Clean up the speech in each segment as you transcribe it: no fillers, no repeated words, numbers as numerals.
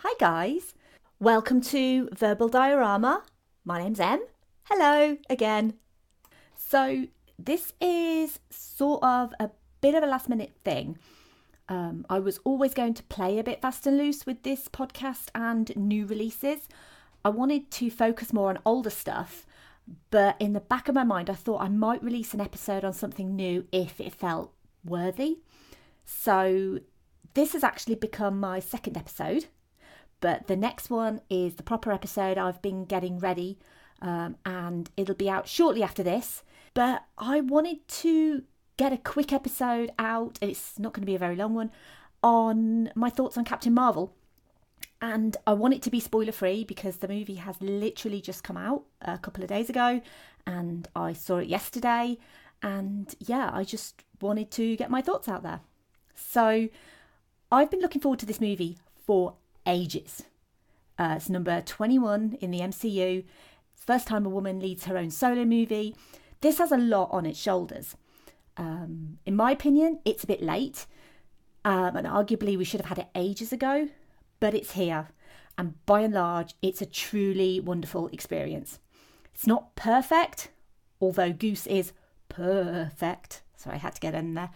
Hi guys, welcome to Verbal Diorama. My name's Em. Hello again. So this is sort of a bit of a last minute thing. I was always going to play a bit fast and loose with this podcast and new releases. I wanted to focus more on older stuff, but in the back of my mind I thought I might release an episode on something new if it felt worthy. So this has actually become my second episode. But the next one is the proper episode. I've been getting ready and it'll be out shortly after this. But I wanted to get a quick episode out, and it's not going to be a very long one, on my thoughts on Captain Marvel. And I want it to be spoiler free because the movie has literally just come out a couple of days ago and I saw it yesterday. And yeah, I just wanted to get my thoughts out there. So I've been looking forward to this movie for ages. It's number 21 in the MCU. First time a woman leads her own solo movie. This has a lot on its shoulders. In my opinion, it's a bit late. And arguably we should have had it ages ago. But it's here. And by and large, it's a truly wonderful experience. It's not perfect, although Goose is perfect. So I had to get in there.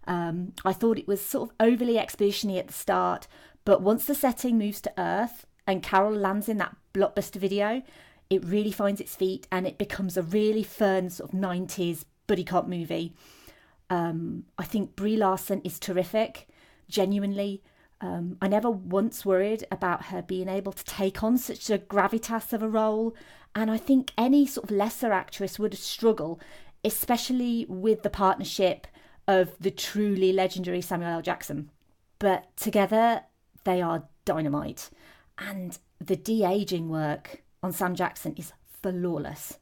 I thought it was sort of overly exposition-y at the start. But once the setting moves to Earth and Carol lands in that blockbuster video, it really finds its feet and it becomes a really fun sort of 90s buddy cop movie. I think Brie Larson is terrific, genuinely. I never once worried about her being able to take on such a gravitas of a role. And I think any sort of lesser actress would struggle, especially with the partnership of the truly legendary Samuel L. Jackson. But together, they are dynamite. And the de-aging work on Sam Jackson is flawless.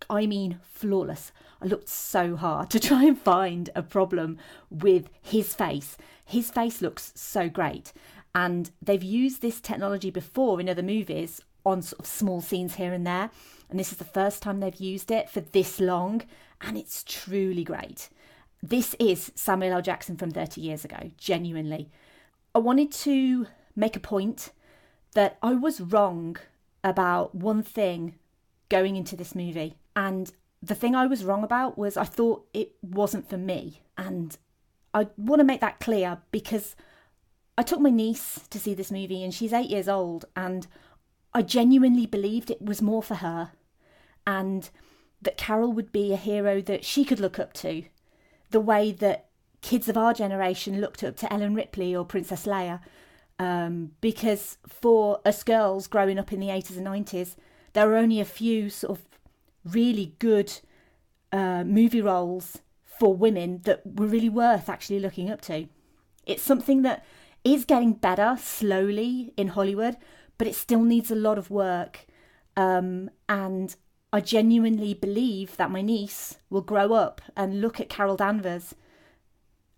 I mean flawless. I looked so hard to try and find a problem with his face. His face looks so great. And they've used this technology before in other movies on sort of small scenes here and there. And this is the first time they've used it for this long. And it's truly great. This is Samuel L. Jackson from 30 years ago, genuinely. I wanted to make a point that I was wrong about one thing going into this movie. And the thing I was wrong about was I thought it wasn't for me. And I want to make that clear because I took my niece to see this movie and she's 8 years old. And I genuinely believed it was more for her. And that Carol would be a hero that she could look up to. The way that kids of our generation looked up to Ellen Ripley or Princess Leia. Because for us girls growing up in the 80s and 90s, there were only a few sort of really good movie roles for women that were really worth actually looking up to. It's something that is getting better slowly in Hollywood, but it still needs a lot of work. And I genuinely believe that my niece will grow up and look at Carol Danvers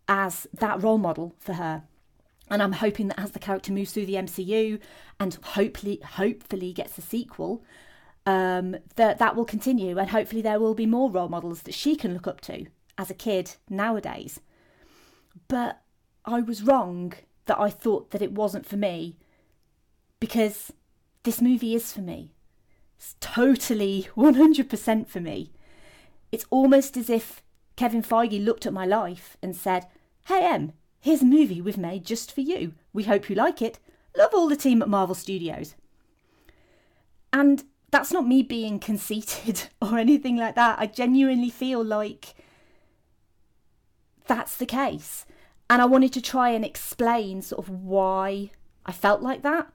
as that role model for her. And I'm hoping that as the character moves through the MCU and hopefully gets a sequel, that will continue. And hopefully there will be more role models that she can look up to as a kid nowadays. But I was wrong that I thought that it wasn't for me, because this movie is for me. It's totally 100% for me. It's almost as if Kevin Feige looked at my life and said, "Hey Em, here's a movie we've made just for you. We hope you like it. Love all the team at Marvel Studios." And that's not me being conceited or anything like that. I genuinely feel like that's the case. And I wanted to try and explain sort of why I felt like that.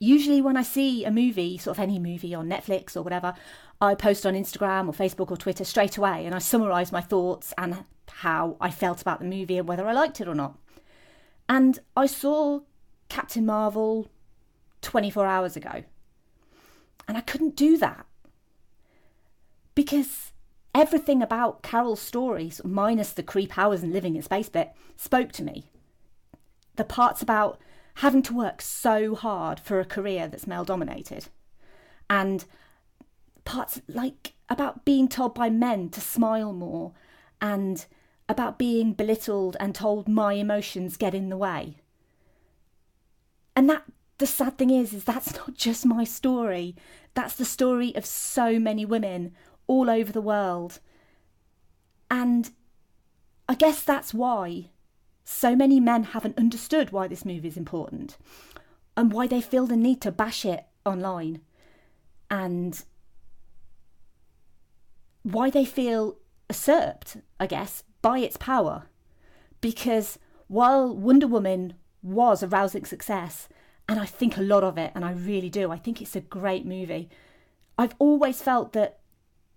Usually when I see a movie, sort of any movie on Netflix or whatever, I post on Instagram or Facebook or Twitter straight away and I summarise my thoughts and how I felt about the movie and whether I liked it or not. And I saw Captain Marvel 24 hours ago. And I couldn't do that. Because everything about Carol's stories, minus the creep hours and living in space bit, spoke to me. The parts about having to work so hard for a career that's male-dominated. And parts like about being told by men to smile more and about being belittled and told my emotions get in the way. And the sad thing is that's not just my story. That's the story of so many women all over the world. And I guess that's why so many men haven't understood why this movie is important and why they feel the need to bash it online, and why they feel usurped, I guess, by its power. Because while Wonder Woman was a rousing success, and I think a lot of it, and I really do, I think it's a great movie, I've always felt that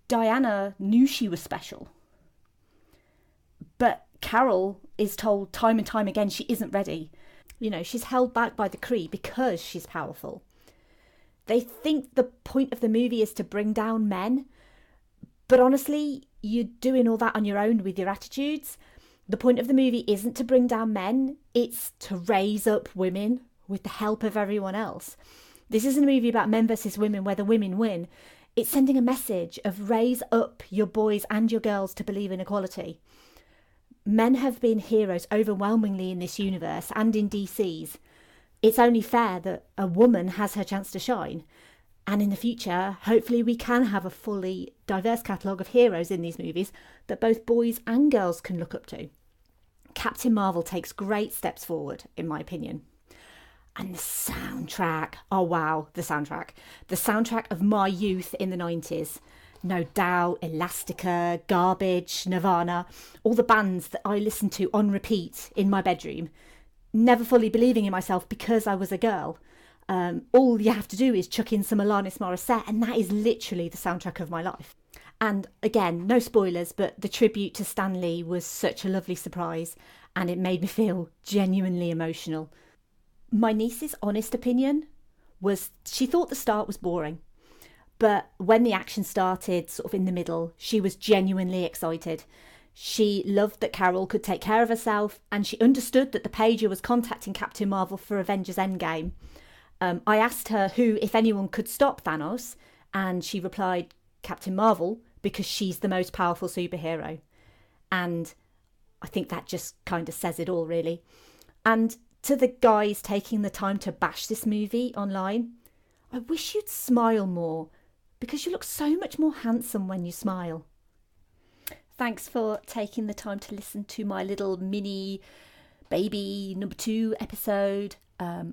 Diana knew she was special. But Carol is told time and time again she isn't ready. You know, she's held back by the Kree because she's powerful. They think the point of the movie is to bring down men. But honestly, you're doing all that on your own with your attitudes. The point of the movie isn't to bring down men. It's to raise up women with the help of everyone else. This isn't a movie about men versus women where the women win. It's sending a message of raise up your boys and your girls to believe in equality. Men have been heroes overwhelmingly in this universe and in DC's. It's only fair that a woman has her chance to shine. And in the future, hopefully we can have a fully diverse catalogue of heroes in these movies that both boys and girls can look up to. Captain Marvel takes great steps forward, in my opinion. And the soundtrack, oh wow, the soundtrack. The soundtrack of my youth in the 90s. No Doubt, Elastica, Garbage, Nirvana, all the bands that I listened to on repeat in my bedroom, never fully believing in myself because I was a girl. All you have to do is chuck in some Alanis Morissette, and that is literally the soundtrack of my life. And again, no spoilers, but the tribute to Stan Lee was such a lovely surprise, and it made me feel genuinely emotional. My niece's honest opinion was she thought the start was boring. But when the action started, sort of in the middle, she was genuinely excited. She loved that Carol could take care of herself, and she understood that the pager was contacting Captain Marvel for Avengers Endgame. I asked her who, if anyone, could stop Thanos, and she replied, Captain Marvel, because she's the most powerful superhero. And I think that just kind of says it all, really. And to the guys taking the time to bash this movie online, I wish you'd smile more, because you look so much more handsome when you smile. Thanks for taking the time to listen to my little mini baby number 2 episode.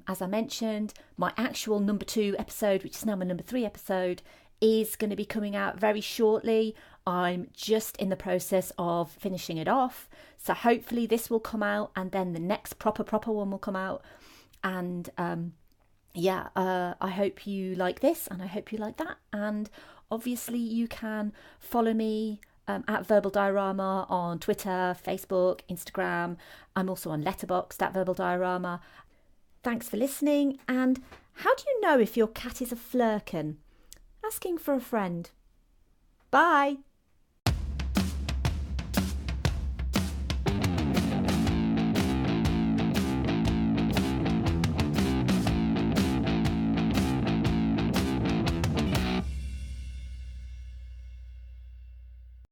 As I mentioned, my actual number 2 episode, which is now my number 3 episode, is going to be coming out very shortly. I'm just in the process of finishing it off. So hopefully this will come out, and then the next proper one will come out. And I hope you like this, and I hope you like that. And obviously you can follow me at Verbal Diorama on Twitter, Facebook, Instagram. I'm also on Letterboxd at Verbal Diorama. Thanks for listening. And how do you know if your cat is a flirkin? Asking for a friend. Bye.